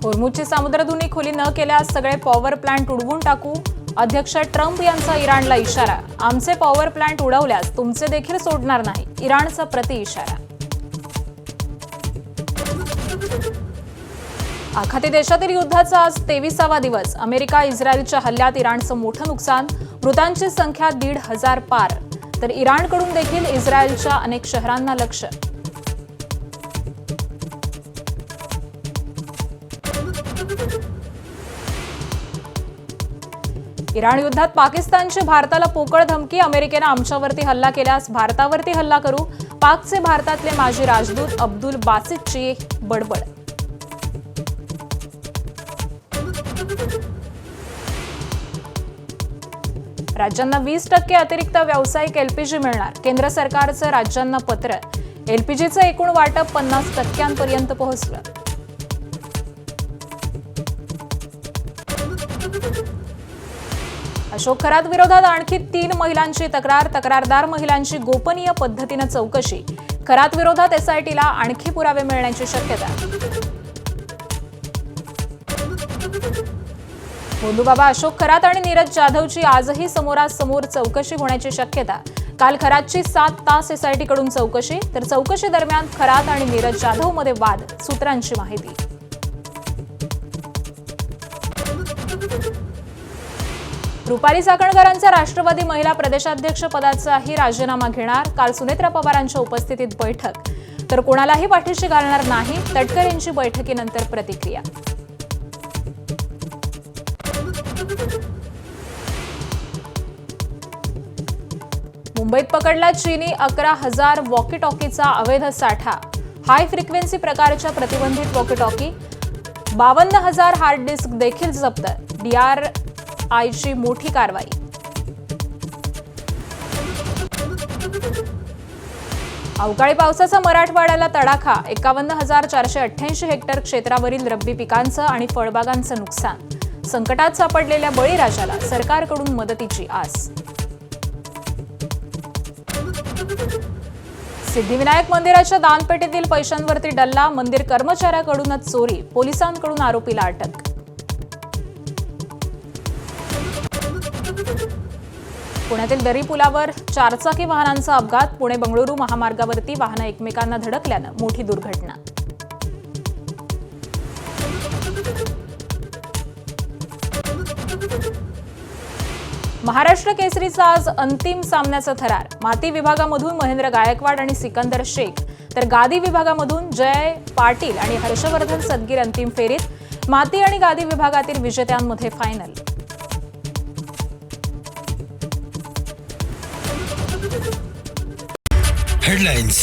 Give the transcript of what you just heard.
होर्मुझची सामुद्रधुनी खुली न केल्यास सगळे पॉवर प्लांट उडवून टाकू. अध्यक्ष ट्रम्प यांचा इराणला इशारा. आमचे पॉवर प्लांट उडवल्यास तुमचे देखील सोडणार नाही. इराणचा प्रति-इशारा. आखाती देशातील युद्धाचा आज 23वा दिवस. अमेरिका इस्रायलच्या हल्ल्यात इराणचं मोठं नुकसान. मृतांची संख्या 1,500 पार. तर इराणकडून देखील इस्रायलच्या अनेक शहरांना लक्ष्य. इराण युद्धात पाकिस्तानची भारताला पोकळ धमकी. अमेरिकेनं आमच्यावरती हल्ला केल्यास भारतावरती हल्ला करू. पाकचे भारतातले माजी राजदूत अब्दुल बासितची बडबड. राज्यांना 20% अतिरिक्त व्यावसायिक एलपीजी मिळणार. केंद्र सरकारचं राज्यांना पत्र. एलपीजीचं एकूण वाटप 50% पोहोचलं. अशोक खरात विरोधात आणखी 3 महिलांची तक्रार. तक्रारदार महिलांची गोपनीय पद्धतीनं चौकशी. खरात विरोधात एसआयटीला आणखी पुरावे मिळण्याची शक्यता. भोंदूबाबा अशोक खरात आणि नीरज जाधवची आजही समोरासमोर चौकशी होण्याची शक्यता. काल खरातची 7 तास एसआयटीकडून चौकशी. तर चौकशी दरम्यान खरात आणि नीरज जाधवमध्ये वाद. सूत्रांची माहिती. रुपाली चाकणकरांचा राष्ट्रवादी महिला प्रदेशाध्यक्ष पदाचाही राजीनामा घेणार. काल सुनेत्रा पवारांच्या उपस्थितीत बैठक. तर कोणालाही पाठीशी घालणार नाही. तटकर यांची बैठकीनंतर प्रतिक्रिया. मुंबईत पकडला चीनी 11,000 वॉकी टॉकीचा अवैध साठा. हाय फ्रिक्वेन्सी प्रकारच्या प्रतिबंधित वॉकी टॉकी. 52,000 हार्ड डिस्क देखील जप्त. DRIची मोठी कारवाई. अवकाळी पावसाचा मराठवाड्याला तडाखा. 51,488 हेक्टर क्षेत्रावरील रब्बी पिकांचं आणि फळबागांचं नुकसान. संकटात सापडलेल्या बळीराजाला सरकारकडून मदतीची आस. सिद्धिविनायक मंदिराच्या दानपेटीतील पैशांवरती डल्ला. मंदिर कर्मचाऱ्याकडूनच चोरी. पोलिसांकडून आरोपीला अटक. पुण्यातील दरी पुलावर 4चाकी वाहनांचा अपघात. पुणे बंगळुरू महामार्गावरती वाहनं एकमेकांना धडकल्यानं मोठी दुर्घटना. महाराष्ट्र केसरीचा आज अंतिम सामन्याचा थरार. माती विभागामधून महेंद्र गायकवाड आणि सिकंदर शेख. तर गादी विभागामधून जय पाटील आणि हर्षवर्धन सदगीर अंतिम फेरीत. माती आणि गादी विभागातील विजेत्यांमध्ये फायनल. हेडलाइन्स